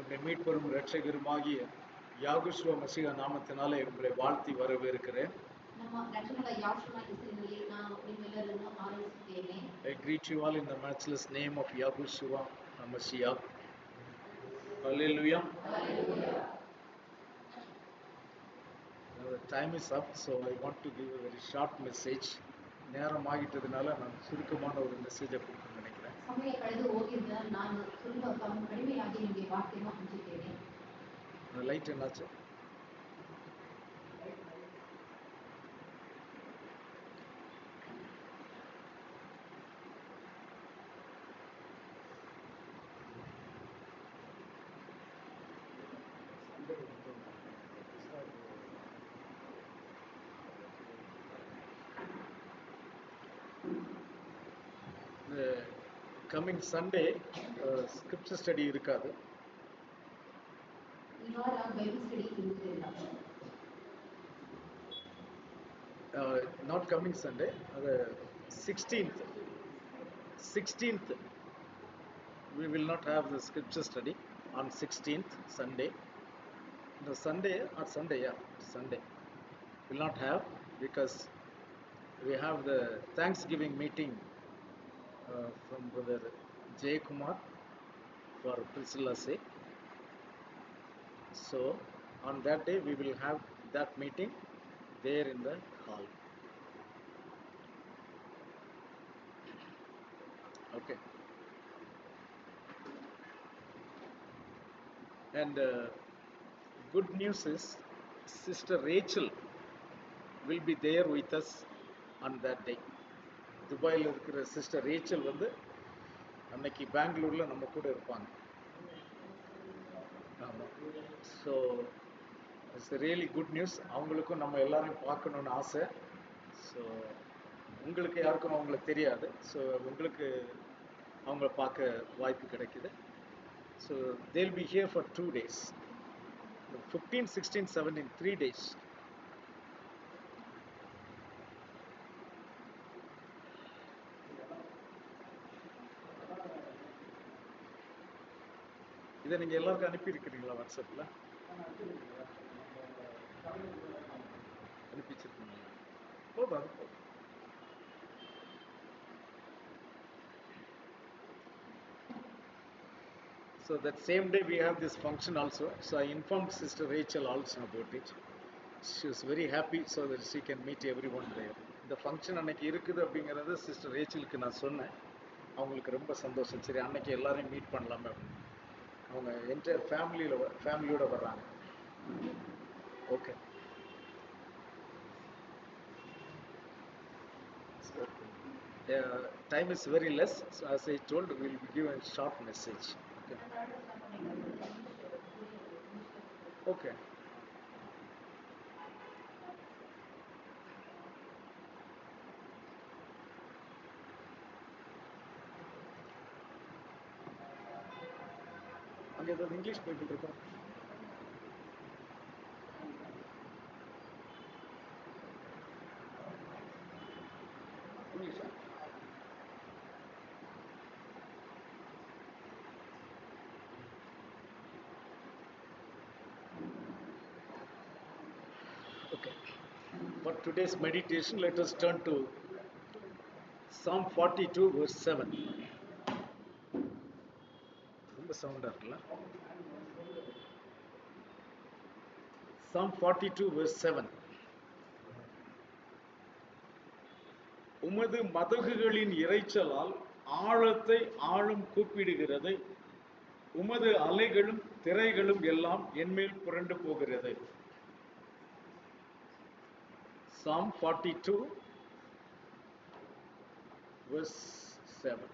நம்முடைய மீட்பெரும் இரட்சகருமாகிய யாகுஷ்வ மசிகா நாமத்தினாலே உங்களை வாழ்த்தி வரவேற்கிறேன். I greet you all in the matchless name of Yahushua Mashiach. Hallelujah. Now the time is up, so I want to give a very short message. நேரம் ஆகிட்டதுனால நான் சுருக்கமான ஒரு மெசேஜை கொடுக்கணும்னு நினைக்கிறேன். லைட் என்னாச்சு? Coming Sunday, scripture study இருக்காது. Not coming Sunday, the 16th we will not have the scripture study on 16th Sunday. The Sunday will not have, because we have the Thanksgiving meeting from Brother Jay Kumar for Priscilla's sake. So on that day we will have that meeting there in the hall. Okay. And good news is Sister Rachel will be there with us on that day. துபாயில் இருக்கிற sister Rachel வந்து அன்னைக்கு பெங்களூரில் நம்ம கூட இருப்பாங்க. ஆமாம். So it's really good news. அவங்களுக்கும் நம்ம எல்லாரையும் பார்க்கணுன்னு ஆசை. ஸோ உங்களுக்கு யாருக்கும் அவங்கள தெரியாது. ஸோ உங்களுக்கு அவங்கள பார்க்க வாய்ப்பு கிடைக்குது. So they'll be here for 2 days, 15, 16, 17, 3 days. இதை நீங்கள் எல்லாருக்கும் அனுப்பியிருக்கிறீங்களா? வாட்ஸ்அப்பில் அனுப்பிச்சிருக்கீங்களா? போதும். So that same day we have this function also. So I informed Sister Rachel also about it. She was very happy so that she can meet everyone there. இந்த function அன்னைக்கு இருக்குது அப்படிங்கிறது sister ரேச்சலுக்கு நான் சொன்னேன். அவங்களுக்கு ரொம்ப சந்தோஷம். சரி, அன்னைக்கு எல்லாரையும் மீட் பண்ணலாமே அப்படின்னு. அவங்க என்டையர் ஃபேமிலியோட வர்றாங்க. Okay. Time is very less, so as I told, we will give a short message. Okay. அங்கே ஏதாவது இங்கிலீஷ் பைபிள் இருக்கா? இங்கிலீஷா? Okay. For today's meditation, let us turn to Psalm 42, verse 7. ரொம்ப சவுண்டா இருக்குல்ல? Psalm 42, verse 7. உமது மதகுகளின் இரைச்சலால் ஆழத்தை ஆழம் கூப்பிடுகிறது, உமது அலைகளும் திரைகளும் எல்லாம் என்மேல் புரண்டு போகிறது. Psalm 42, verse 7.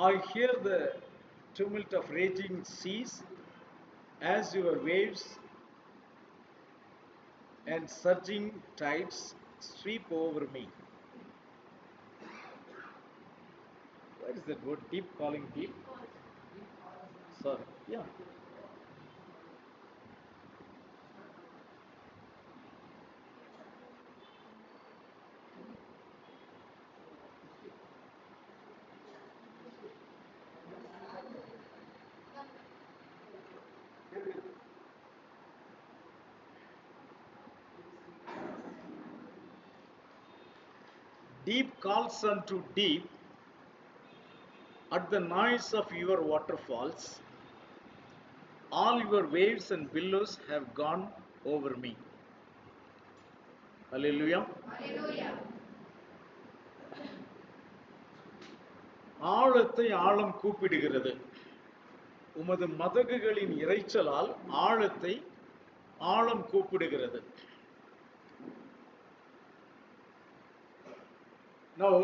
I hear the tumult of raging seas as your waves and surging tides sweep over me. Where is that word? Deep calling deep? Sorry. Yeah. Deep calls unto deep at the noise of your waterfalls. All your waves and billows have gone over me. Hallelujah. Hallelujah. ஆழத்தை ஆழம் கூப்பிடுகிறது. உமது மதகுகளின் இரைச்சலால் ஆழத்தை ஆழம் கூப்பிடுகிறது. Now,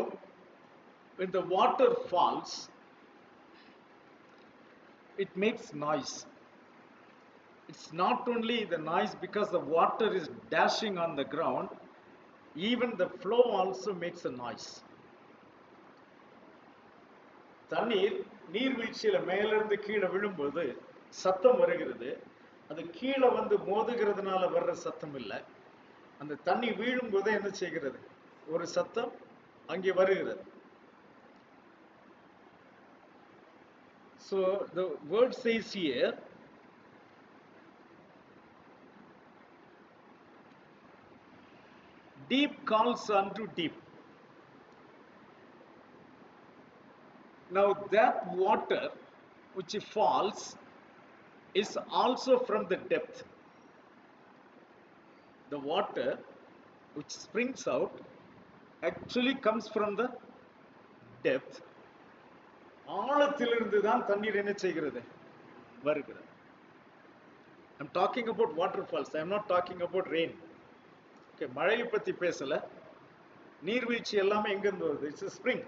when the water falls, it makes noise. It's not only the noise because the water is dashing on the ground, even the flow also makes a noise. தண்ணீர் நீர்வீழ்ச்சியில மேலிருந்து கீழே விழும்போது சத்தம் வருகிறது. அது கீழே வந்து மோதுகிறதுனால வர்ற சத்தம் இல்லை. அந்த தண்ணி வீழும்போது என்ன செய்கிறது? ஒரு சத்தம் அங்கே வருகிறது. So the word says here, deep calls unto deep. Now that water which falls is also from the depth. The water which springs out actually comes from the depth. ஆழத்திலிருந்து தான் தண்ணீர் என்ன செய்கிறது? வருகிறது. I'm talking about waterfalls. I'm not talking about rain. Okay, மழையை பத்தி பேசல. நீர்வீழ்ச்சி எல்லாமே எங்க இருந்து வருது? It's a spring.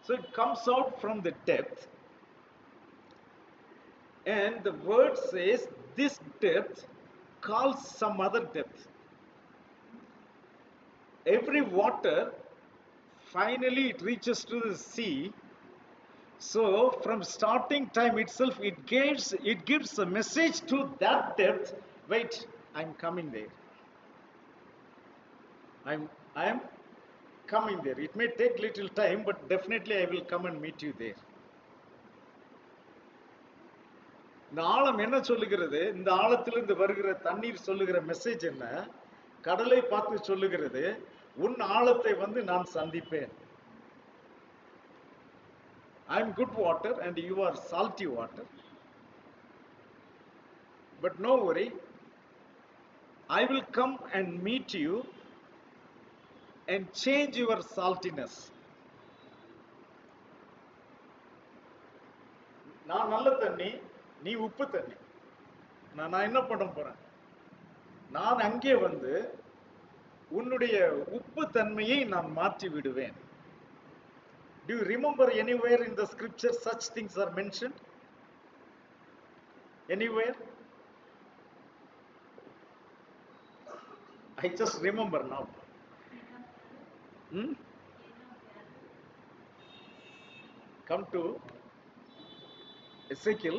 So it comes out from the depth. And the word says this depth calls some other depth. Every water finally it reaches to the sea. So from starting time itself it gives a message to that depth. Wait, I'm coming there. I'm coming there. It may take little time, but definitely I will come and meet you there. இந்த ஆழம் என்ன சொல்லுகிறது? இந்த ஆழத்திலிருந்து வருகிற தண்ணீர் சொல்லுகிற message என்ன? கடலை பார்த்து சொல்லுகிறது, உன் ஆழத்தை வந்து நான் சந்திப்பேன். I am good water and you are salty water. But no worry, I will come and meet you and change your saltiness. நான் நல்ல தண்ணி, நீ உப்பு தண்ணி. நான் என்ன பண்ண போறேன்? நான் அங்கே வந்து உன்னுடைய உப்பு தன்மையை நான் மாற்றி விடுவேன். Do you remember anywhere in the scripture such things are mentioned? Anywhere? I just remember now. Come to Ezekiel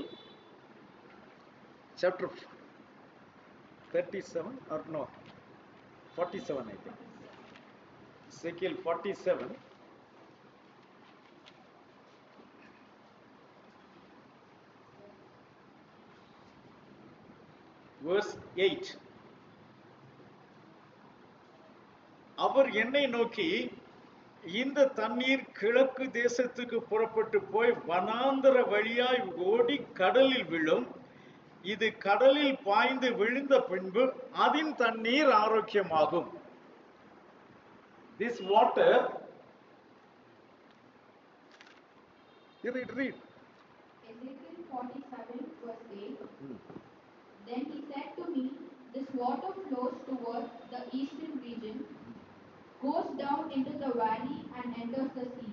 chapter 37 or no, 47 I think. Ezekiel 47. Verse 8. அவர் என்னை நோக்கி, இந்த தண்ணீர் கிழக்கு தேசத்துக்கு புறப்பட்டு போய் வனாந்தர வழியாய் ஓடி கடலில் விழும். இது கடலில் பாய்ந்து விழுந்த பின்பு அதன் தண்ணீர் ஆரோக்கியமாகும். This water, read. Ezekiel 47 verse 8. Then he said to me, this water flows toward the eastern region, goes down into the valley and enters the sea.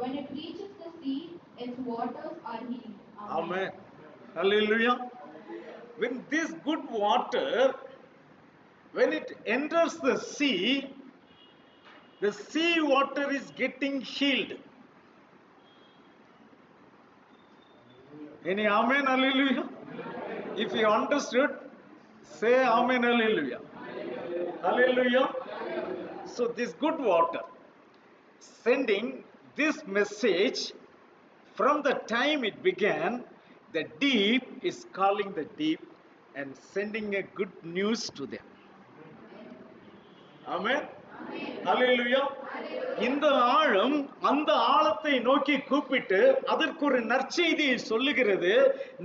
When it reaches the sea, its waters are healed. Amen. Hallelujah. When this good water, when it enters the sea water is getting healed. Any amen, hallelujah? If you understood, say amen, hallelujah. Hallelujah. So this good water sending this message from the time it began, the deep is calling the deep and sending a good news to them. Amen. ஹalleluya. இந்த ஆழம் அந்த ஆழத்தை நோக்கி கூப்பிட்டு அதற்கு ஒரு நற்செய்தியை சொல்லுகிறது.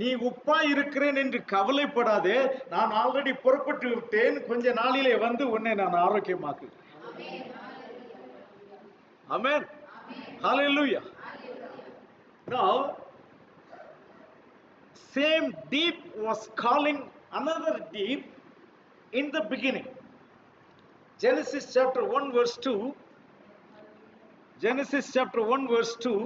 நீ உப்பா இருக்கிறேன் என்று கவலைப்படாதே, நான் ஆல்ரெடி புறப்பட்டு விட்டேன், கொஞ்ச நாளிலே வந்து உன்னை நான் ஆரோக்கியமாக்குகிறேன். ஆமென். ஹalleluya. Now same deep was calling another deep in the beginning. Genesis chapter 1 verse 2. Genesis chapter 1 verse 2.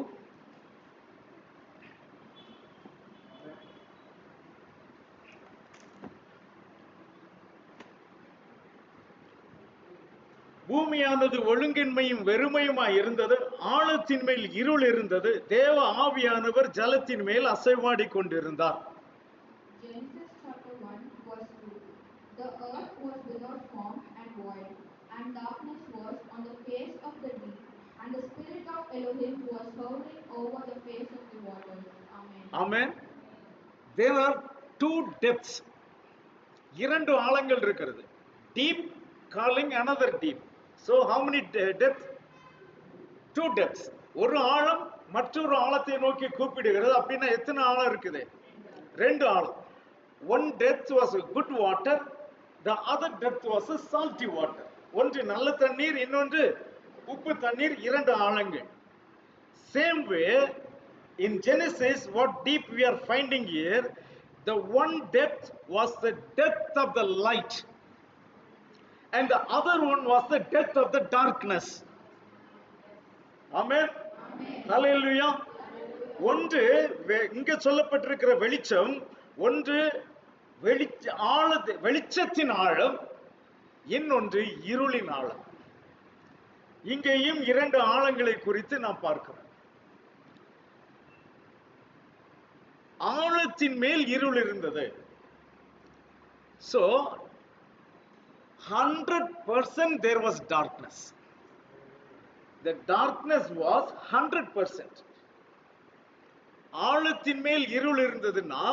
பூமியானது ஒழுங்கின்மையும் வெறுமையுமாய் இருந்தது, ஆழத்தின் மேல் இருள் இருந்தது, தேவ ஆவியானவர் ஜலத்தின் மேல் அசைவாடி கொண்டிருந்தார். Genesis chapter 1 verse 2. The earth was without form and void, and darkness was on the face of the deep, and the spirit of Elohim was hovering over the face of the waters. Amen. Amen. There are two depths. இரண்டு ஆழங்கள் இருக்கிறது. Deep calling another deep. So how many depths? Two depths. ஒரு ஆழம் மற்றொரு ஆழத்தை நோக்கி கூப்பிடுகிறது. அப்படின்னா எத்தனை ஆழம் இருக்குது? ரெண்டு ஆழம். One depth was a good water, the other depth was a salty water. ஒன்று நல்ல தண்ணீர், இன்னொன்று உப்பு தண்ணீர், இரண்டு ஆழங்கள். Same way in Genesis, what deep we are finding here, the one depth was the depth of the light, and the other one was the depth of the darkness. Amen. Hallelujah. ஒன்று இங்க சொல்லப்பட்டிருக்கிற வெளிச்சம், ஒன்று வெளிச்சத்தின் ஆழம், இன்னொன்று இருளின் ஆழம். இங்கேயும் இரண்டு ஆழங்களை குறித்து நாம் பார்க்கிறோம். ஆழத்தின் மேல் இருள் இருந்தது. So 100% there was darkness. The darkness was 100%. ஆழத்தின் மேல் இருள் இருந்ததுன்னா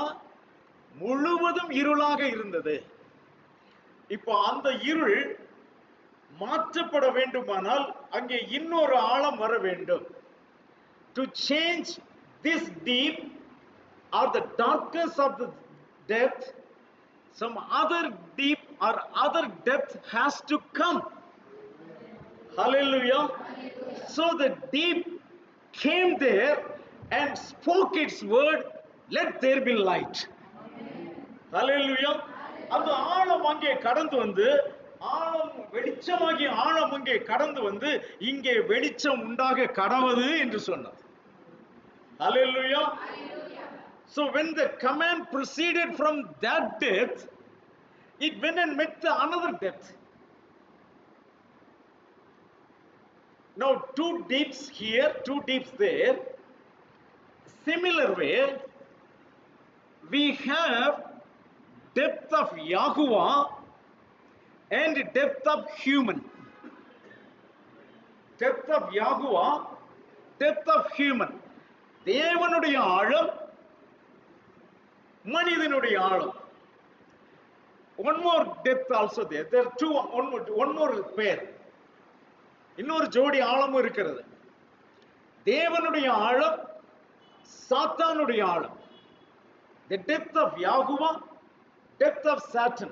முழுவதும் இருளாக இருந்தது. இப்போ அந்த இருள் மாற்றப்பட வேண்டுமானால் அங்கே இன்னொரு ஆழம் வர வேண்டும். To change this deep or the darkness of the depth, some other deep or other depth has to come. Hallelujah. So the deep came there and spoke its word, let there be light. Hallelujah. அந்த ஆழம் அங்கே கடந்து வந்து, ஆழம் வெளிச்சமாகி ஆழம் அங்கே கடந்து வந்து இங்கே வெளிச்சம் உண்டாக கடவது என்று சொன்னார். Hallelujah. So when the command proceeded from that depth, it went and met the another depth. Now two deeps here, two deeps there. Similar way, we have depth of Yahuwah and depth of human. Depth of Yahuwah, depth of human. தேவனுடைய ஆழம், மனிதனுடைய ஆழம். One more depth also there. There are two, one more pair. இன்னொரு ஜோடி ஆழமும் இருக்கிறது. தேவனுடைய ஆழம், சாத்தானுடைய ஆழம். The depth of Yahuwah, depth of Satan.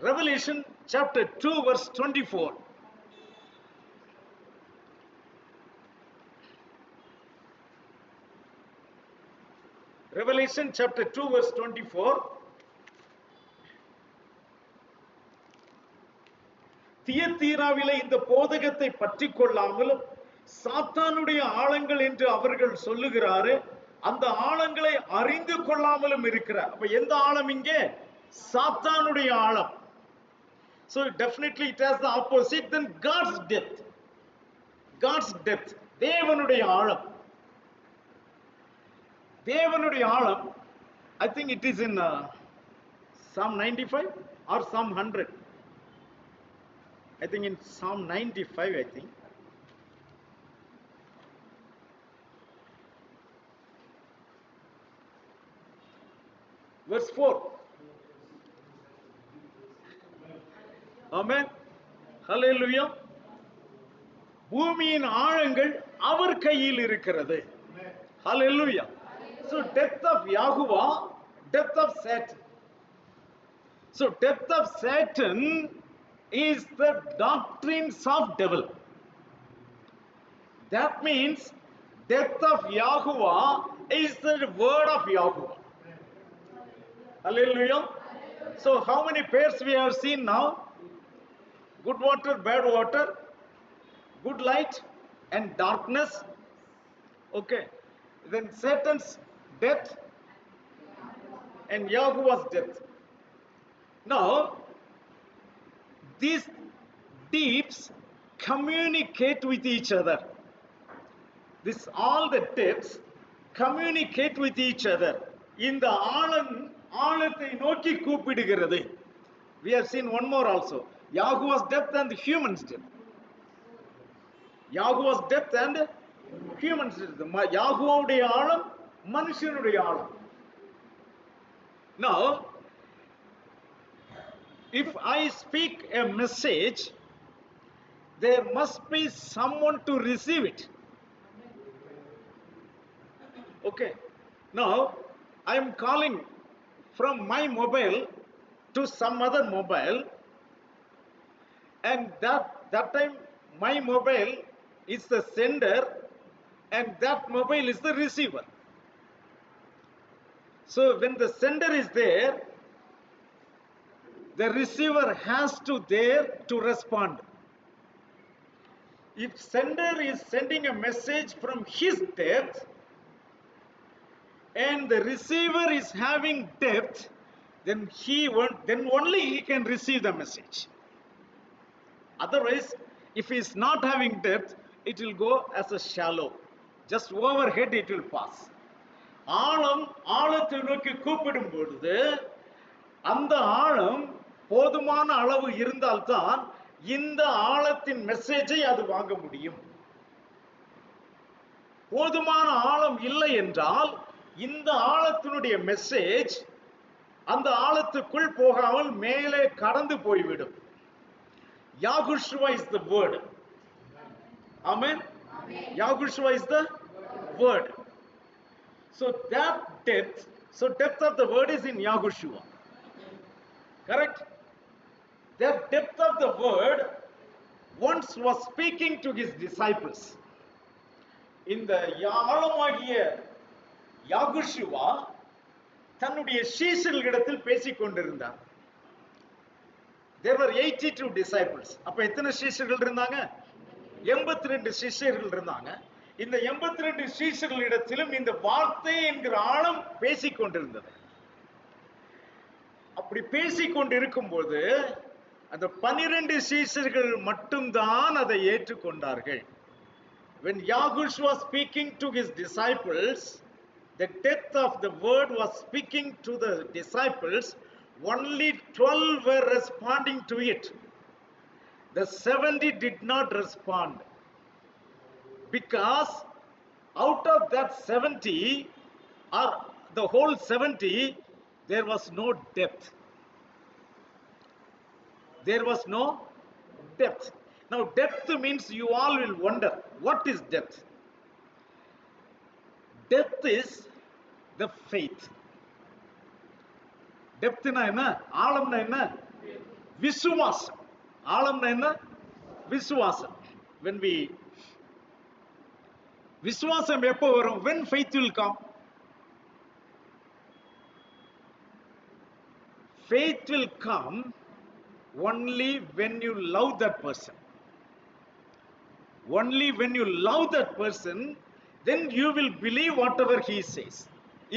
Revelation chapter 2 verse 24. Revelation chapter 2 verse 24. தியத்தீராவிலே இந்த போதகத்தை பற்றிக் கொள்ளாமலும் சாத்தானுடைய ஆழங்கள் என்று அவர்கள் சொல்லுகிறாரு, அந்த ஆழங்களை அறிந்து கொள்ளாமலும் இருக்கிறார். அப்ப எந்த ஆழம் இங்கே? சாத்தானுடைய ஆழம். So definitely it has the opposite than God's depth. God's depth, தேவனுடைய ஆழம். தேவனுடைய ஆழம், I think it is in Psalm 95 or Psalm 100. I think in Psalm 95, I think. Verse 4. Amen. Hallelujah. பூமியின் ஆழங்கள் அவர் கையில் இருக்கிறது. Hallelujah. So depth of Yahuwah, depth of Satan. So depth of Satan is the doctrines of devil. That means depth of Yahuwah is the word of Yahuwah. Hallelujah. So how many pairs we have seen now? Good water, bad water, good light and darkness. Okay. Then Satan's depth and Yahuwah's depth. Now, these deeps communicate with each other. This all the depths communicate with each other. இந்த ஆழத்தை நோக்கி கூப்பிடுகிறது. We have seen one more also. Yahuwah's depth and human's depth. Yahuwah's depth and human's depth. யாகுவாவுடைய ஆழம், மனுஷனுடைய ஆழம். Now, if I speak a message, there must be someone to receive it. Okay. Now, I am calling from my mobile to some other mobile, and that time my mobile is the sender and that mobile is the receiver. So when the sender is there, the receiver has to there to respond. If sender is sending a message from his depth and the receiver is having depth, then only he can receive the message. Otherwise, if he is not having depth, it will go as a shallow. Just overhead it will pass. ஆழத்தை நோக்கி கூப்பிடும் பொழுது அந்த ஆழம் போதுமான அளவு இருந்தால்தான் இந்த ஆழத்தின் மெசேஜை அது வாங்க முடியும். போதுமான ஆழம் இல்லை என்றால் இந்த ஆழத்தினுடைய மெசேஜ் அந்த ஆழத்துக்குள் போகாமல் மேலே கடந்து போய்விடும். Yahushua is the word. Amen. Yahushua is the word. So that depth, depth of the word is in Yahushua. Correct? That depth of the word once was speaking to his disciples. இந்த ஆழமாகிய யாகுஷுவா தன்னுடைய சீஷர்களிடத்தில் பேசிக் கொண்டிருந்தார். There were 82 disciples. அப்ப எத்தனை சீஷர்கள் இருந்தாங்க? 82 சீஷர்கள் இருந்தாங்க. இந்த 82 சீஷர்களிடத்திலும் இந்த வார்த்தை என்கிற ஆழம் பேசிக் கொண்டிருந்தது. அப்படி பேசிக் கொண்டிருக்கும்போது அந்த 12 சீஷர்கள் மட்டும்தான் அதை ஏற்றுக்கொண்டார்கள். When Yahushua was speaking to his disciples, the depth of the word was speaking to the disciples, only 12 were responding to it. The 70 did not respond. Because out of that 70, or the whole 70, there was no depth. There was no depth. Now, depth means you all will wonder, what is depth? Depth is the faith. Depth na enna? Aalamna enna? Visuwasam. Aalamna enna? Visuwasam. When we Visuwasam எப்போ வரும்? When faith will come? Faith will come only when you love that person. Only when you love that person, then you will believe whatever he says.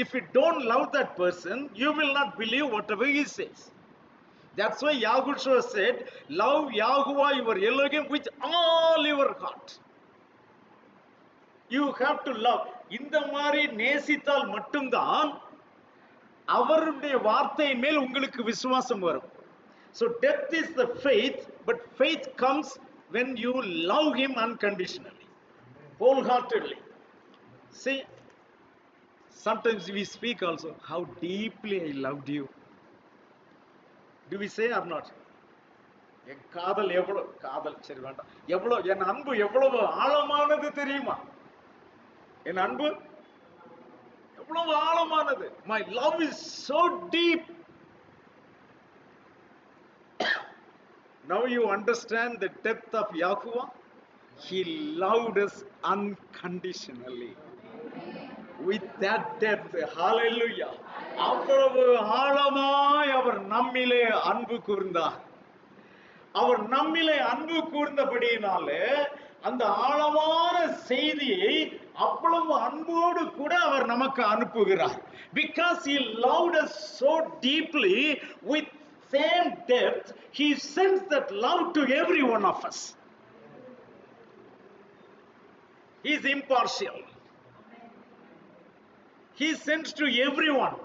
If you don't love that person, you will not believe whatever he says. That's why Yahushua said, love Yahuwah your Elohim with all your heart. You have to love. இந்த மாதிரி நேசித்தால் மட்டும்தான் அவருடைய வார்த்தையின் மேல் உங்களுக்கு விசுவாசம் வரும். So depth is the faith, but faith comes when you love him unconditionally, wholeheartedly. See, sometimes we speak also, how deeply I loved you. Do we say or not? என் காதல் எவ்வளவு, காதல் சரி வேண்டாம், எவ்வளவு என் அன்பு எவ்வளவு ஆழமானது தெரியுமா? என் அன்பு எவ்வளவு ஆழமானது. My love is so deep. Now you understand the depth of Yahuwah. He loved us unconditionally. With that depth, hallelujah. அவ்வளவு ஆழமாய் அவர் நம்மிலே அன்பு கூர்ந்தார். அவர் நம்மிலே அன்பு கூர்ந்தபடியினாலே அந்த ஆழமான செய்தியை அவ்வளவு அன்போடு கூட அவர் நமக்கு அனுப்புகிறார். Because he loved us so deeply, with same depth, he sends that love to every one of us. He is impartial. He sends to everyone.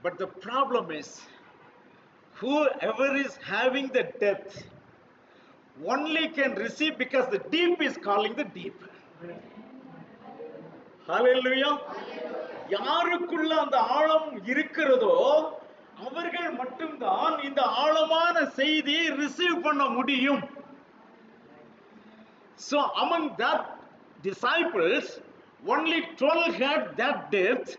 But the problem is, whoever is having the depth only can receive, because the deep is calling the deep. Hallelujah. யாருக்குள்ள அந்த ஆழம் இருக்கிறதோ அவர்கள் மட்டும்தான் இந்த ஆழமான செய்தியை receive பண்ண முடியும். So among that disciples, only 12 had that depth.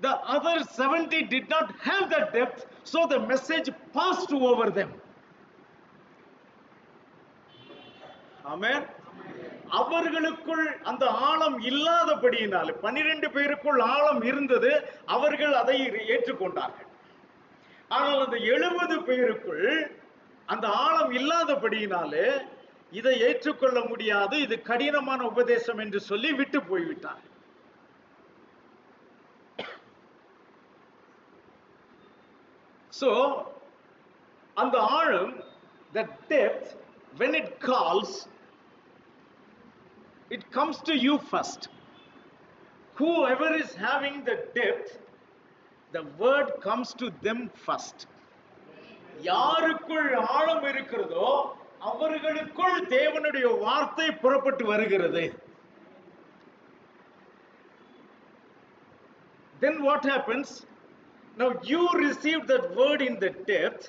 The other 70 did not have that depth, so the message passed over them. ஆமென். அவர்களுக்குள் அந்த ஆழம் இல்லாதபடியினால 12 பேருக்குள் ஆழம் இருந்தது, அவர்கள் அதை ஏற்றுக்கொண்டார்கள். ஆனால் அந்த 70 பேருக்குள் அந்த ஆழம் இல்லாதபடியினாலே இதை ஏற்றுக்கொள்ள முடியாது, இது கடினமான உபதேசம் என்று சொல்லி விட்டு போய்விட்டார். So அந்த ஆழம், the depth, when it calls, it comes to you first. Whoever is having the depth, the word comes to them first. யாருக்குள் ஆழம் இருக்கிறதோ அவர்களுக்குள் தேவனுடைய வார்த்தை புறப்பட்டு வருகிறது. Then what happens? Now you receive that word in the depth.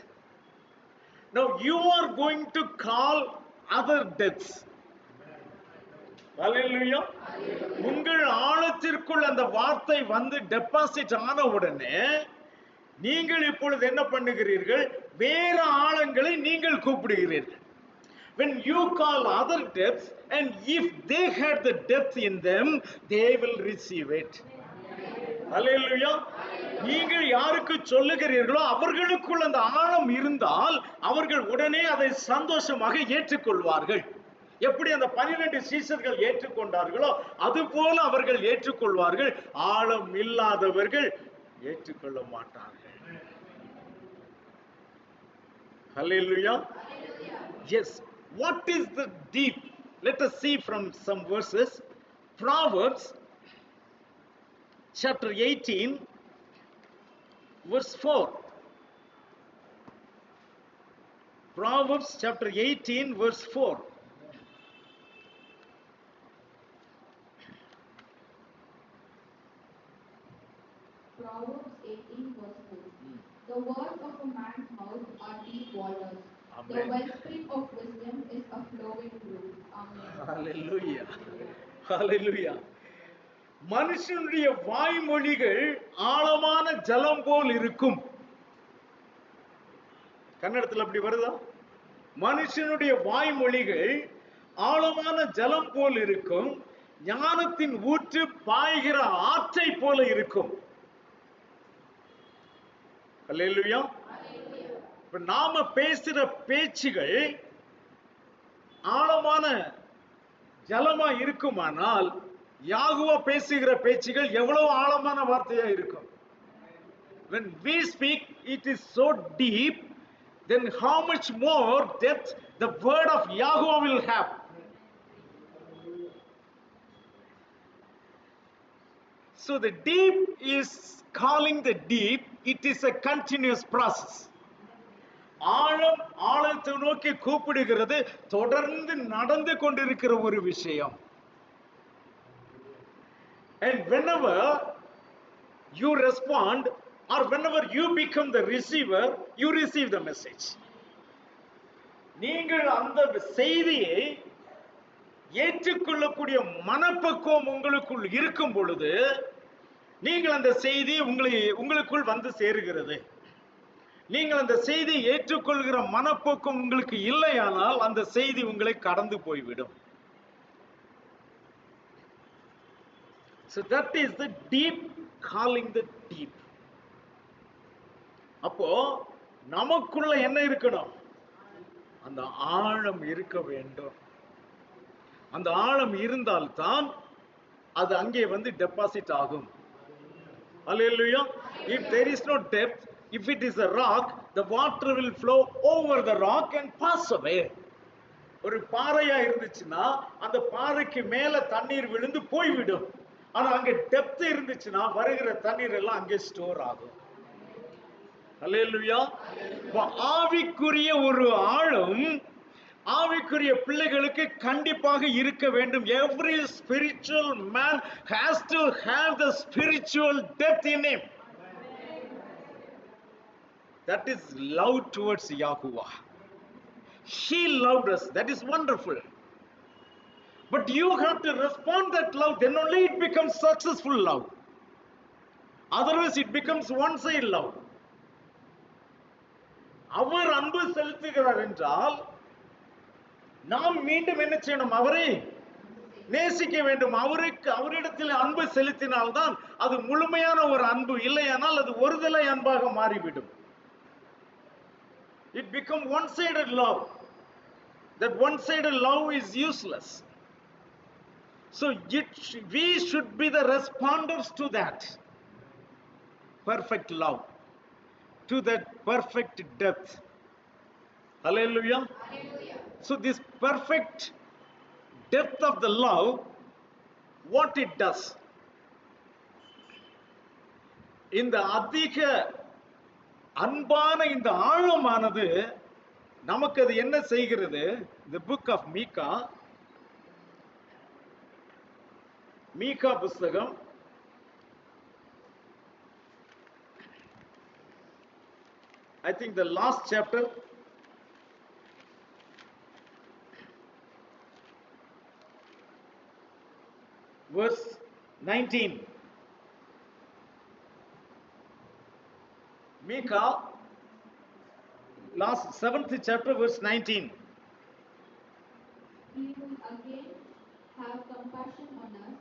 Now you are going to call other depths. Hallelujah. உங்கள் ஆழத்திற்குள் அந்த வார்த்தை வந்து டெபாசிட் ஆன உடனே நீங்கள் இப்பொழுது என்ன பண்ணுகிறீர்கள்? வேற ஆழங்களை நீங்கள் கூப்பிடுகிறீர்கள். When you call other depths, and if they had the depth in them, they will receive it. Hallelujah. நீங்கள் யாருக்கு சொல்லுகிறீர்களோ அவர்களுக்குள் அந்த ஆழம் இருந்தால் அவர்கள் உடனே அதை சந்தோஷமாக ஏற்றுக்கொள்வார்கள். எப்படி அந்த 12 சீஷர்கள் ஏற்றுக்கொண்டார்களோ அதுபோல அவர்கள் ஏற்றுக்கொள்வார்கள். ஆழம் இல்லாதவர்கள் ஏற்றுக்கொள்ள மாட்டார்கள். Hallelujah. Yes. What is the deep? Let us see from some verses. Proverbs chapter 18 verse 4. Proverbs chapter 18 verse 4. Proverbs 18 verse 4. The words of a man's mouth are deep waters. Amen. The wellspring of wisdom is a flowing brook. Amen. Hallelujah. Hallelujah. மனுஷனுடைய வாய்மொழிகள் ஆழமான ஜலம் போல் இருக்கும். கன்னடத்தில் அப்படி வருதா? மனுஷனுடைய வாய்மொழிகள் ஆழமான ஜலம் போல் இருக்கும், ஞானத்தின் ஊற்று பாய்கிற ஆற்றை போல இருக்கும். அல்லேலூயா. இப்ப நாம பேசுற பேச்சுகள் ஆழமான ஜலமா இருக்குமானால் யாகுவா பேசுகிற பேச்சுகள் எவ்வளவு ஆழமான வார்த்தையா இருக்கும். When we speak, it is so deep, then how much more depth the word of Yahuwah will have. So the deep is calling the deep. It is a continuous process. ஆழம் ஆழத்தை நோக்கி கூப்பிடுகிறது, தொடர்ந்து நடந்து கொண்டிருக்கிற ஒரு விஷயம். And whenever you respond, or whenever you become the receiver, you receive the message. நீங்கள் அந்த செய்தியை ஏற்றுக்கொள்ளக்கூடிய மனப்பக்குவம் உங்களுக்குள் இருக்கும் பொழுது நீங்கள் அந்த செய்தி உங்களுக்குள் வந்து சேருகிறது. நீங்கள் அந்த செய்தியை ஏற்றுக்கொள்கிற மனப்போக்கம் உங்களுக்கு இல்லையானால் அந்த செய்தி உங்களை கடந்து போய்விடும். So that is the deep calling the deep. அப்போ நமக்குள்ள என்ன இருக்கணும்? அந்த ஆழம் இருக்க வேண்டும். அந்த ஆழம் இருந்தால்தான் அது அங்கே வந்து டெபாசிட் ஆகும். Hallelujah. If there is no depth, if it is a rock, the water will flow over the rock and pass away. ஒரு பாறையா இருந்துச்சுன்னா அந்த பாறைக்கு மேல தண்ணீர் விழுந்து போய்விடும். ஆனா அங்க டெப்த் இருந்துச்சுன்னா வருகிற தண்ணீர் எல்லாம் அங்கே ஸ்டோர் ஆகும். ஹல்லேலூயா. ஆவிக்குரிய ஒரு ஆழம் ஆவிக்குரிய பிள்ளைகளுக்கு கண்டிப்பாக இருக்க வேண்டும். Every spiritual man has to have the spiritual depth in him. That is love towards Yahuwah. He loved us. That is wonderful. But you have to respond that love. Then only it becomes successful love. Otherwise it becomes one-side love. அவர் அன்பு செலுத்துகிறார் என்றால் நாம் மீண்டும் என்ன செய்யணும்? அவரை நேசிக்க வேண்டும். அவரிடத்தில் அன்பு செலுத்தினால்தான் அது முழுமையான ஒரு அன்பு. இல்லையானால் அது ஒருதலை அன்பாக மாறிவிடும். It become one-sided love. That one-sided love is useless. So we should be the responders to that perfect love, to that perfect depth. Hallelujah. Hallelujah. So this perfect depth of the love, what it does, இந்த அதிக அன்பான இந்த ஆழமானது நமக்கு அது என்ன செய்கிறது? The book of மீகா புஸ்தகம் I think the last chapter, verse 19. Micah, last 7th chapter, verse 19. He will again have compassion on us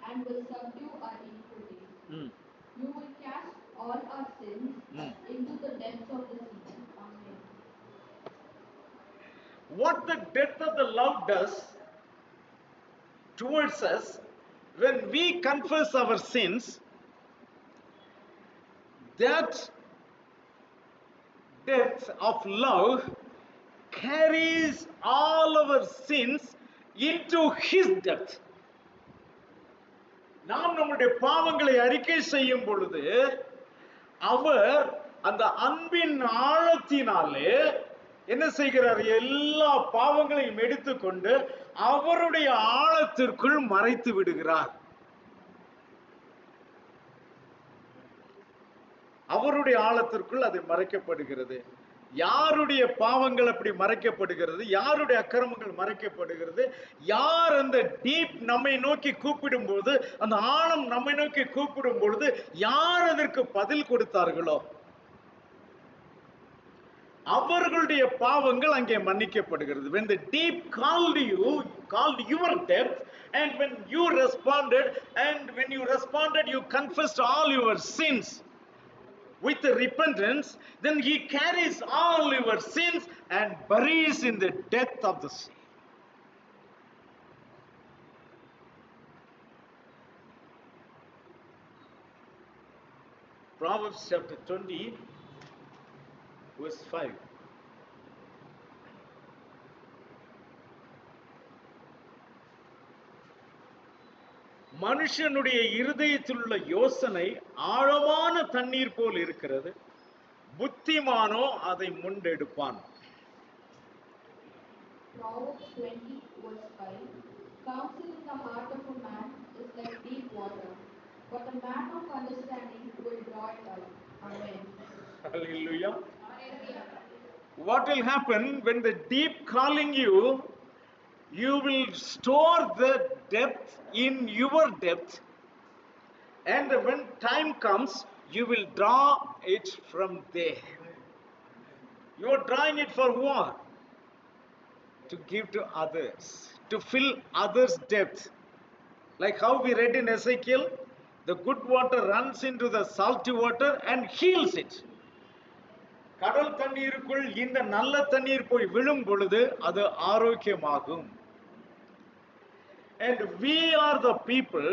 and will subdue our iniquities. You will cast all our sins into the depths of the sea. Amen. What the depth of the love does towards us, when we confess our sins, that depth of love carries all our sins into his depth. நாம் நம்முடைய பாவங்களை அறிக்கை செய்யும் பொழுது அவர் அந்த அன்பின் ஆழத்தினாலே என்ன செய்கிறார்? எல்லா பாவங்களையும் எடுத்துக்கொண்டு அவருடைய ஆழத்திற்குள் மறைத்து விடுகிறார். அவருடைய ஆழத்திற்குள் அது மறைக்கப்படுகிறது. யாருடைய பாவங்கள் அப்படி மறைக்கப்படுகிறது? யாருடைய அக்கிரமங்கள் மறைக்கப்படுகிறது? யார் அந்த டீப் நம்மை நோக்கி கூப்பிடும் பொழுது, அந்த ஆழம் நம்மை நோக்கி கூப்பிடும் பொழுது யார் அதற்கு பதில் கொடுத்தார்களோ அவர்களுடைய பாவங்கள் அங்கே மன்னிக்கப்படுகிறது. When the deep called your depth, and when you responded, you confessed all your sins with repentance, then he carries all your sins and buries in the depth of the sea. Proverbs chapter 20 verse 5. மனுஷனுடைய இருதயத்தில் உள்ள யோசனை ஆழமான தண்ணீர் போல் இருக்கிறது, புத்திமானோ அதை முண்டெடுப்பான். Proverbs 20 verse 5. Counsel in the heart of a man is like deep water, but a man of understanding will draw it out. Amen. Hallelujah. Hallelujah. What will happen when the deep calling you? You will store the depth in your depth, and when time comes, you will draw it from there. You are drawing it for what? To give to others, to fill others' depth. Like how we read in Ezekiel, the good water runs into the salty water and heals it. கடல் தண்ணீருக்குள் இந்த நல்ல தண்ணீர் போய் விழும் பொழுது அது ஆரோக்கியமாகும். And we are the people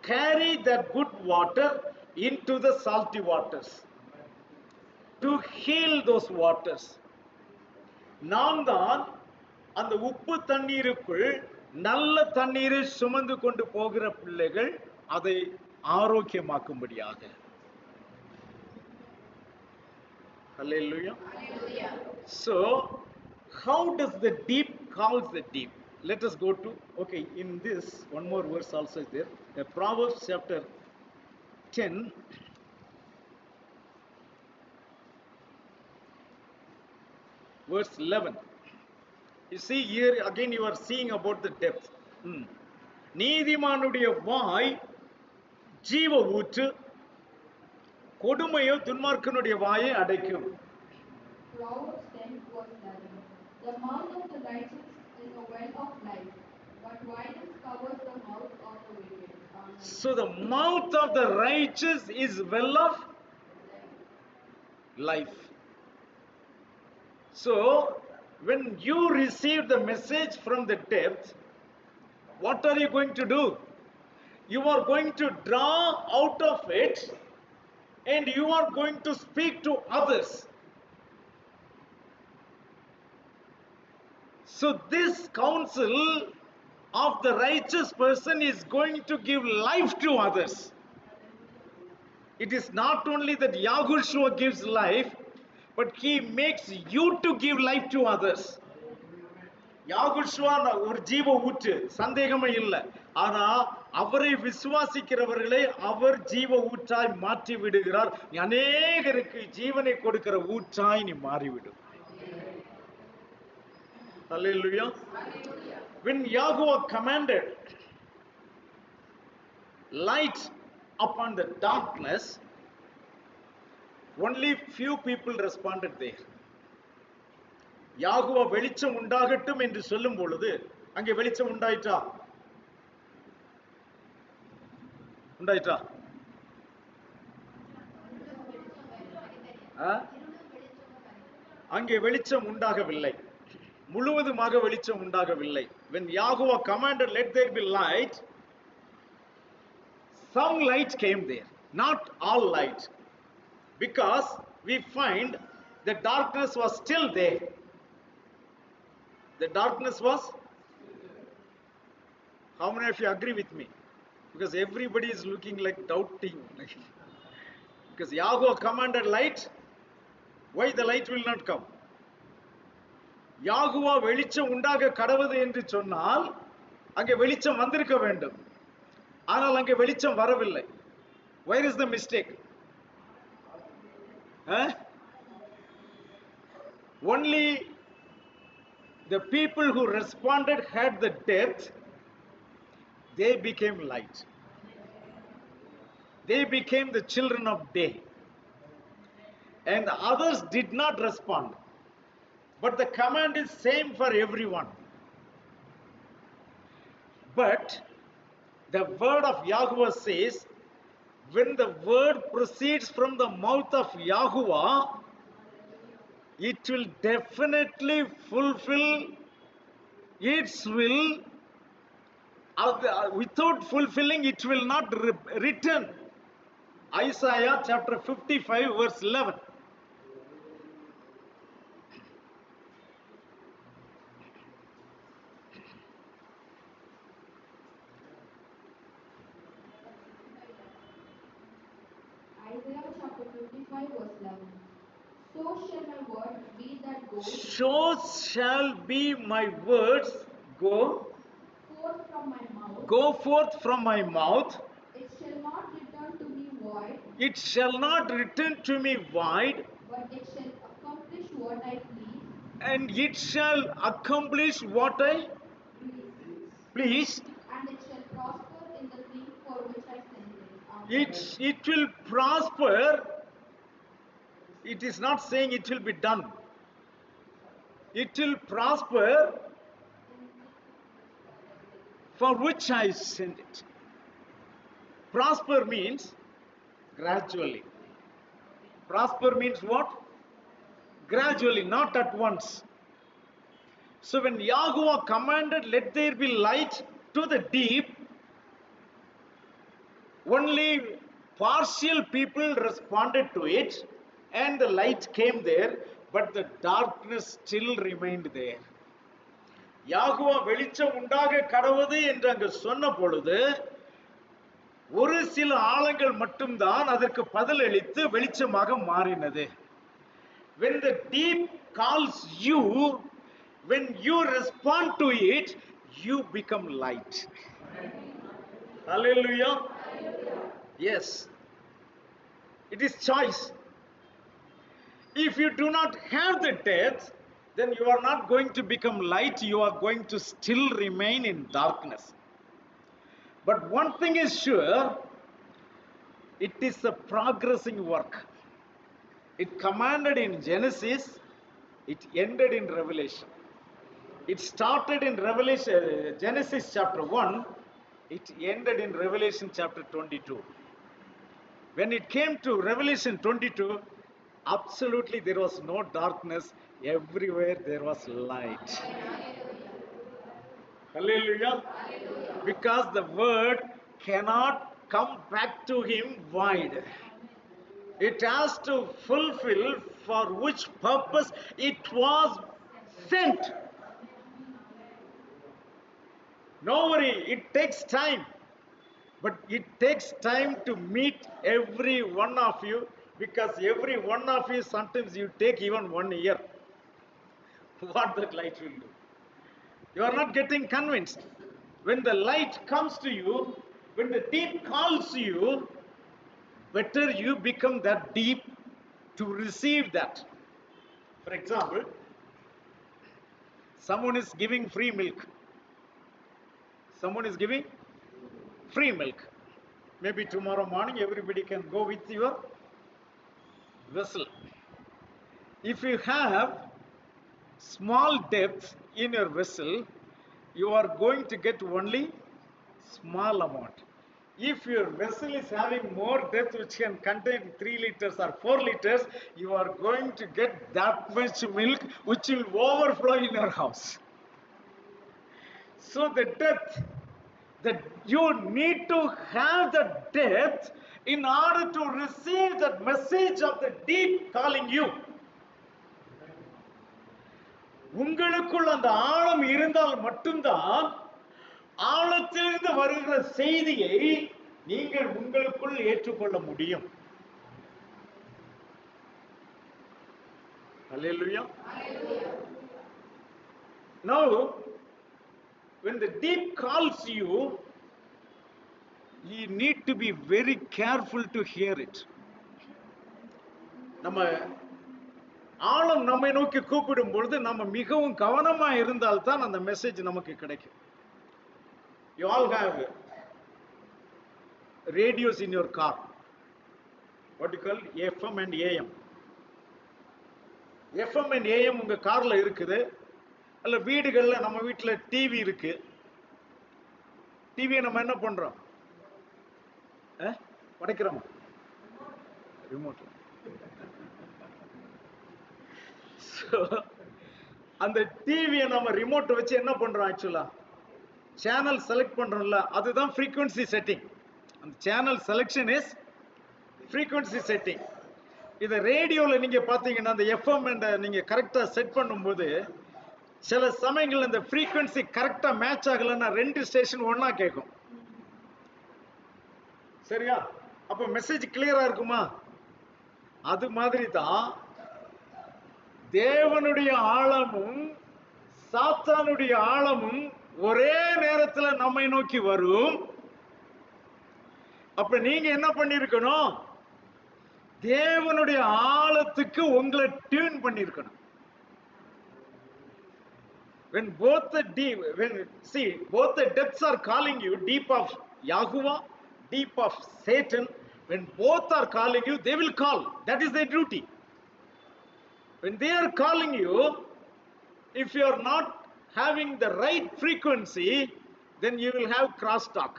carry that good water into the salty waters to heal those waters. நாம் தான் அந்த உப்பு தண்ணீருக்குள் நல்ல தண்ணீரை சுமந்து கொண்டு போகிற பிள்ளைகள், அதை ஆரோக்கியமாக்கும்படியாக. Hallelujah. Hallelujah. So, how does the deep calls the deep? Let us go to, okay, in this, one more verse also is there. Proverbs chapter 10. Verse 11. You see here again you are seeing about the depth. நீதிமானுடைய வாய் ஜீவ ஊற்று, கொடுமையோ துன்மார்க்கனுடைய வாயை அடைக்கும். Proverbs 10 verse 11. The mouth of the righteous is a well of life, but violence covers the mouth of the wicked. Amen. So the mouth of the righteous is well of life. So when you receive the message from the depth, what are you going to do? You are going to draw out of it and you are going to speak to others. So this counsel of the righteous person is going to give life to others. It is not only that Yahushua gives life, but he makes you to give life to others. யாகுஷ்வா ஒரு ஜீவ ஊற்று, சந்தேகமே இல்லை. ஆனா அவரை விசுவாசிக்கிறவர்களை அவர் ஜீவ ஊற்றாய் மாற்றி விடுகிறார். அநேகருக்கு ஜீவனை கொடுக்கிற ஊற்றாய் நீ மாறிவிடும். Hallelujah. When Yahuwah commanded light upon the darkness, only few people responded there. யாகுவா வெளிச்சம் உண்டாகட்டும் என்று சொல்லும் பொழுது அங்கே வெளிச்சம் உண்டாயிற்றா? உண்டாயிற்றா? அங்கே வெளிச்சம் உண்டாகவில்லை, முழுவதுமாக வெளிச்சம் உண்டாகவில்லை. When Yahuwah commanded let there be light, some light came there, not all light, because we find the darkness was still there. The darkness was. How many of you agree with me? Because everybody is looking like doubting. Because Yahuwah commanded light, why the light will not come? யாகுவா வெளிச்சம் உண்டாக கடவுது என்று சொன்னால் அங்கே வெளிச்சம் வந்திருக்க வேண்டும். ஆனால் அங்கே வெளிச்சம் வரவில்லை. Where is the mistake? Only the people who responded had the depth, they became light. They became the children of day. And the others did not respond. But the command is same for everyone. But the word of Yahuwah says, when the word proceeds from the mouth of Yahuwah, it will definitely fulfill its will. Without fulfilling, it will not return. Isaiah chapter 55 verse 11. Isaiah chapter 55 verse 11. So shall my word be that goes So shall be my words forth from my mouth. go forth from my mouth. It shall not return to me void, It shall not return to me void, but it shall accomplish what I please, and it shall accomplish what I please. and it shall prosper in the thing for which I sent it. Amen. It will prosper. It is not saying it will be done. It will prosper for which I sent it. Prosper means gradually. Prosper means what? Gradually, not at once. So when Yahuwah commanded, let there be light to the deep, only partial people responded to it, and the light came there, but the darkness still remained there. யாகுவா வெளிச்சம் உண்டாக கடவுது என்று அங்கு சொன்ன பொழுது ஒரு சில ஆழங்கள் மட்டும்தான் அதற்கு பதிலளித்து வெளிச்சமாக மாறினது. When the deep calls you, when you respond to it, you become light. Hallelujah. Yes. It is choice. If you do not have the depth, then you are not going to become light, you are going to still remain in darkness. But one thing is sure, it is a progressing work. It commanded in Genesis, it ended in Revelation. It started in Genesis chapter 1, it ended in Revelation chapter 22. When it came to Revelation 22, absolutely there was no darkness, everywhere there was light. Hallelujah. Because the word cannot come back to him void. It has to fulfill for which purpose it was sent. No worry, it takes time. But it takes time to meet every one of you, because every one of you, sometimes you take even 1 year. What that light will do? You are not getting convinced. When the light comes to you, when the deep calls you, better you become that deep to receive that. For example, someone is giving free milk. Someone is giving free milk. Maybe tomorrow morning everybody can go with your vessel. If you have small depth in your vessel, you are going to get only small amount. If your vessel is having more depth, which can contain 3 liters or 4 liters, you are going to get that much milk which will overflow in your house. So the depth, that you need to have the depth in order to receive that message of the deep calling you. உங்களுக்குள் அந்த ஆழம் இருந்தால் மட்டும்தான் ஆழத்திலிருந்து வருகிற செய்தியை நீங்கள் உங்களுக்குள் ஏற்றுக்கொள்ள முடியும். Hallelujah. Now, when the deep calls you, you need to be very careful to hear it. நம்ம ஆழம் நம்மை நோக்கி கூப்பிடும் பொழுது நம்ம மிகவும் கவனமா இருந்தால்தான் அந்த மெசேஜ் நமக்கு கிடைக்கும். You all have radios in your car. What you call FM and AM. FM and AM உங்க கார்ல இருக்குது. அல்ல வீடுகள்ல, நம்ம வீட்டுல டிவி இருக்கு. டிவியை நம்ம என்ன பண்றோம்? உடைக்கிறோம். ரிமோட். அந்த டிவியை நம்ம ரிமோட் வச்சு என்ன பண்றோம்? ஆக்சுவலா சேனல் செலக்ட் பண்றோம்ல, அதுதான் frequency setting. அந்த channel selection is frequency setting. இத ரேடியோல நீங்க பாத்தீங்கன்னா அந்த FM நீங்க கரெக்டா செட் பண்ணும்போது சில சமயங்கள்ல இந்த frequency கரெக்டா மேட்ச் ஆகலன்னா 2 ஸ்டேஷன் ஒண்ணா கேட்கும். சரியா? அப்ப மெசேஜ் கிளியரா இருக்குமா? அது மாதிரி தான் தேவனுடைய ஆழமும் சாத்தானுடைய ஆழமும் ஒரே நேரத்தில் நம்மை நோக்கி வரும். அப்ப நீங்க என்ன பண்ணிருக்கணும்? தேவனுடைய ஆழத்துக்கு உங்களை டியூன் பண்ணிருக்கணும். When both the deep, both the depths are calling you, deep of Yahuwah, deep of Satan, when both are calling you, they will call. That is their duty. When they are calling you, if you are not having the right frequency, then you will have crosstalk.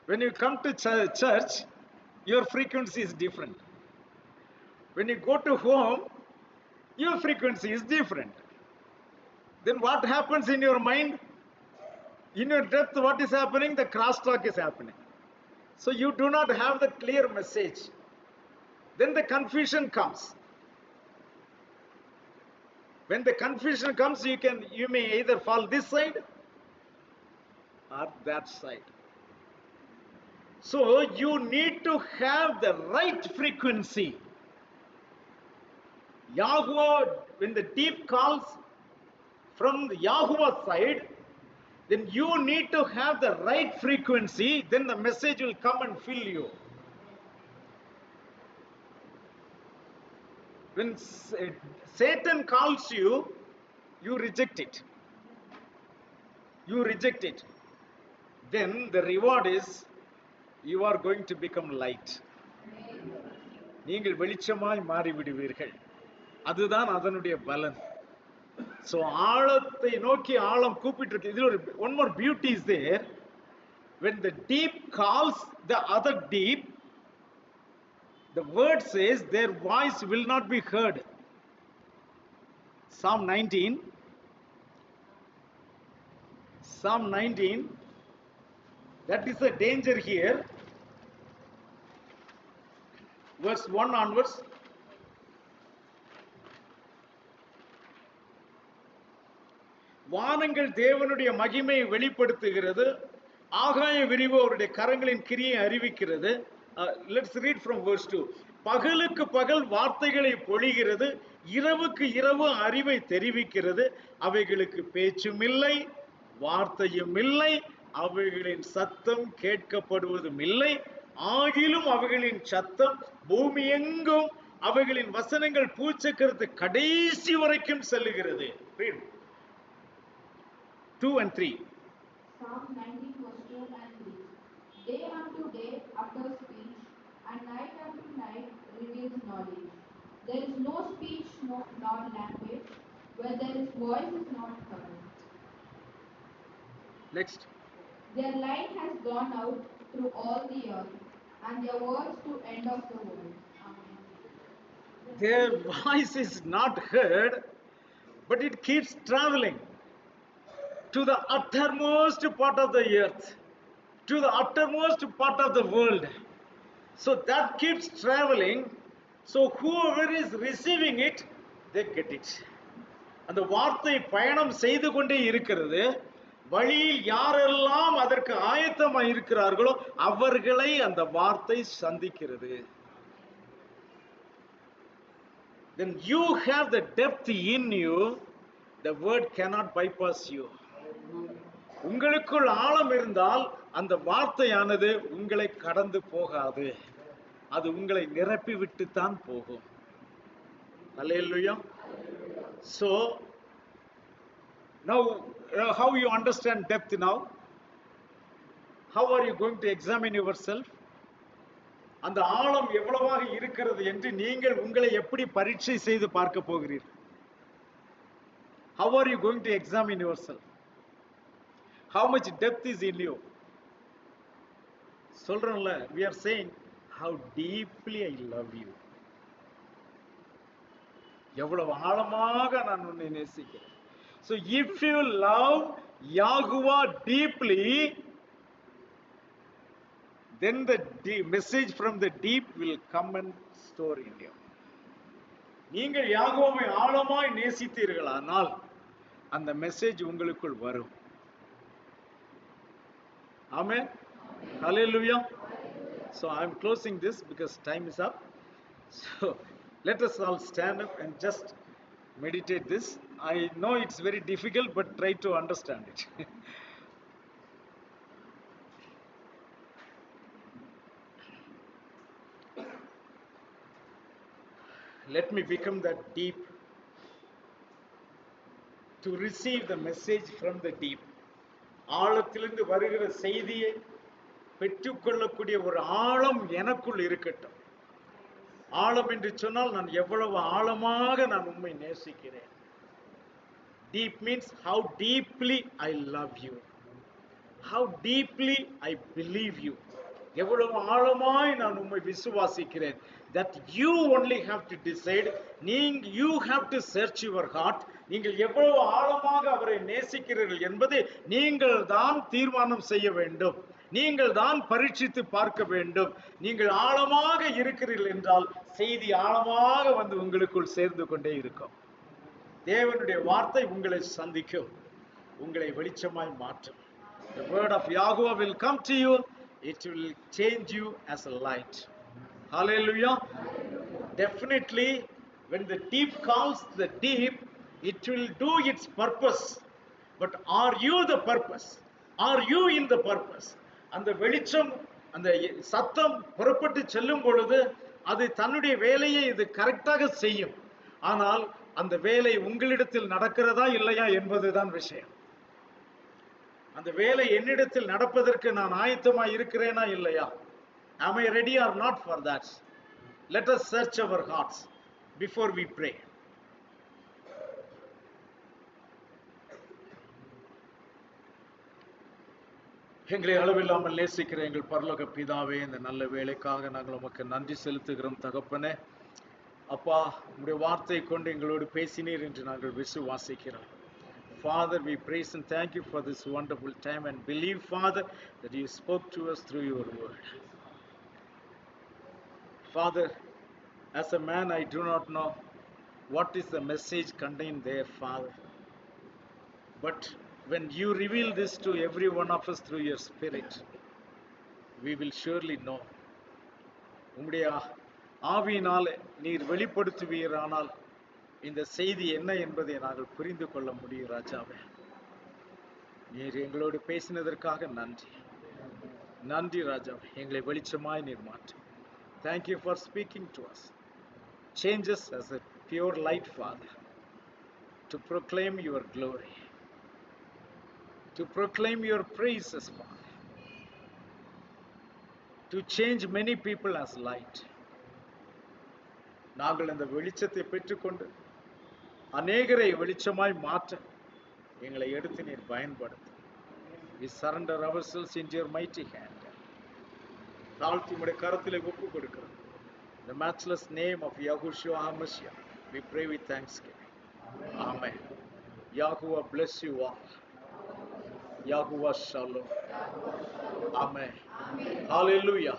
When you come to church, your frequency is different. When you go to home, your frequency is different. Then what happens in your mind? In your depth, what is happening? The crosstalk is happening. So you do not have the clear message. Then the confusion comes. When the confusion comes, you may either fall this side or that side. So you need to have the right frequency. Yahuwah, when the deep calls from the Yahuwah side, then you need to have the right frequency, then the message will come and fill you. When Satan calls you, you reject it. You reject it. Then the reward is, you are going to become light. நீங்கள் வெளிச்சமாய் மாறிவிடுவீர்கள். அதுதான் அதனுடைய பலன். So ஆழத்தை நோக்கி ஆழம் கூப்பிட்டு இருக்கு. இதில் ஒரு one more beauty is there. When the deep calls the other deep, the word says their voice will not be heard. Psalm 19, that is the danger here. Verse 1 onwards. வானங்கள் தேவனுடைய மகிமையை வெளிப்படுத்துகிறது, ஆகாய விரிவு அவருடைய கரங்களின் கிரியை அறிவிக்கிறது. Let's read from verse 2. பகலுக்கு பகல் வார்த்தைகளை பொழிகிறது, இரவுக்கு இரவு அறிவை தெரிவிக்கிறது. அவைகளுக்கு பேச்சும் இல்லை, வார்த்தையும் இல்லை, அவைகளின் சத்தம் கேட்கப்படுவதும் இல்லை. ஆகிலும் அவைகளின் சத்தம் பூமி எங்கும், அவைகளின் வசனங்கள் பூச்சக்கரத்து கடைசி வரைக்கும் செல்லுகிறது. Read 2 and 3. Psalm 19 verse 2 and 3. Day unto day utters speech, and night unto night reveals knowledge. There is no speech nor language, where there is voice is not heard. Next. Their light has gone out through all the earth, and their words to end of the world. Amen. Their voice is not heard, but it keeps traveling to the uttermost part of the earth, to the uttermost part of the world. So that keeps traveling. So whoever is receiving it, they get it. அந்த வார்த்தை பயணம் செய்து கொண்டே இருக்கிறது. வழியில் யாரெல்லாம் அதற்கு ஆயத்தமாக இருக்கிறார்களோ அவர்களை அந்த வார்த்தை சந்திக்கிறது. Then you have the depth in you, the word cannot bypass you. உங்களுக்குள் ஆழம் இருந்தால் அந்த வார்த்தையானது உங்களை கடந்து போகாது, அது உங்களை நிரப்பி விட்டு தான் போகும். Hallelujah. So now how you understand depth now? How are you going to examine yourself? அந்த ஆழம் எவ்வளவாக இருக்கிறது என்று நீங்கள் உங்களை எப்படி பரீட்சை செய்து பார்க்க போகிறீர்கள்? How are you going to examine yourself? How much depth is in you? சொல்றோம்ல, we are saying how deeply I love you. எவ்வளவு ஆழமாக நான் உன்னை நேசிக்கிறேன். So if you love Yahuwah deeply, then the message from the deep will come and store in you. நீங்கள் யாகோவை ஆழமாய் நேசித்தீர்களானால் அந்த message உங்களுக்குள் வரும். Amen. Hallelujah. So I am closing this because time is up. So let us all stand up and just meditate this. I know it's very difficult, but try to understand it. let me become that deep to receive the message from the deep. ஆழத்திலிருந்து வருகிற செய்தியை பெற்றுக்கொள்ளக்கூடிய ஒரு ஆழம் எனக்குள் இருக்கட்டும். ஆழம் என்று சொன்னால் நான் எவ்வளவு ஆழமாக நான் உம்மை நேசிக்கிறேன். Deep means how deeply I love you, how deeply I believe you. எவ்வளவு ஆழமாய் நான் உம்மை விசுவாசிக்கிறேன். That you only have to decide. You have to search your heart. நீங்கள் எவ்வளவு ஆழமாக அவரை நேசிக்கிறீர்கள் என்பதை நீங்கள் தான் தீர்மானம் செய்ய வேண்டும். நீங்கள் தான் பரீட்சித்து பார்க்க வேண்டும். நீங்கள் ஆழமாக இருக்கிறீர்கள் என்றால் செய்தி ஆழமாக வந்து உங்களுக்குள் சேர்ந்து கொண்டே இருக்கும். தேவனுடைய வார்த்தை உங்களை சந்திக்கும், உங்களை வெளிச்சமாய் மாற்றும். The word of Yahweh will come to you. It will change you as a light. Hallelujah. Definitely, when the deep calls the deep, it will do its purpose. But are you the purpose? Are you in the purpose? அந்த வெளிச்சம், அந்த சத்தம் புறப்பட்டு செல்லும் பொழுது அது தன்னுடைய வேலையை இது கரெக்டாக செய்யும். ஆனால் அந்த வேலை உங்களிடத்தில் நடக்கிறதா இல்லையா என்பதுதான் விஷயம். அந்த வேலை என்னிடத்தில் நடப்பதற்கு நான் ஆயத்தமாய் இருக்கிறேனா இல்லையா? Am I ready or not for that? Let us search our hearts before we pray. எங்களை அளவில்லாமல் நேசிக்கிற எங்கள் பரலோக பிதாவே, இந்த நல்ல வேலைக்காக நாங்கள் உமக்கு நன்றி செலுத்துகிறோம் தகப்பனே. அப்பா, உங்களுடைய வார்த்தை கொண்டு எங்களோடு பேசினீர் என்று நாங்கள் விசுவாசிக்கிறோம். Father, we praise and thank you for this wonderful time and believe, Father, that you spoke to us through your word. Father, as a man, I do not know what is the message contained there, Father. But when you reveal this to every one of us through your Spirit, we will surely know. உம்முடைய ஆவியினால் நீர் வெளிப்படுத்துவீரானால் இந்த செய்தி என்ன என்பதை நாங்கள் புரிந்து கொள்ள முடியும் ராஜாவே. நீர் எங்களோடு பேசினதற்காக நன்றி. நன்றி ராஜாவே. எங்களை வெளிச்சமாய் நீர் மாற்று. Thank you for speaking to us. Change us as a pure light, Father, to proclaim your glory, to proclaim your praises, Father, to change many people as light. நாங்கள் இந்த வெளிச்சத்தை பெற்றுக்கொண்டு அநேகரை வெளிச்சமாய் மாற்ற எங்களை எடுத்து நீர் பயன்படுத்து. We surrender ourselves into your mighty hand. தாழ்த்தி உம்முடைய கரத்திலே ஒப்பு கொடுக்கிறோம். The matchless name of Yahushua HaMashiach, we pray with thanksgiving. Amen. Yahuwah bless you all. Yahuwah shalom. Amen. Hallelujah.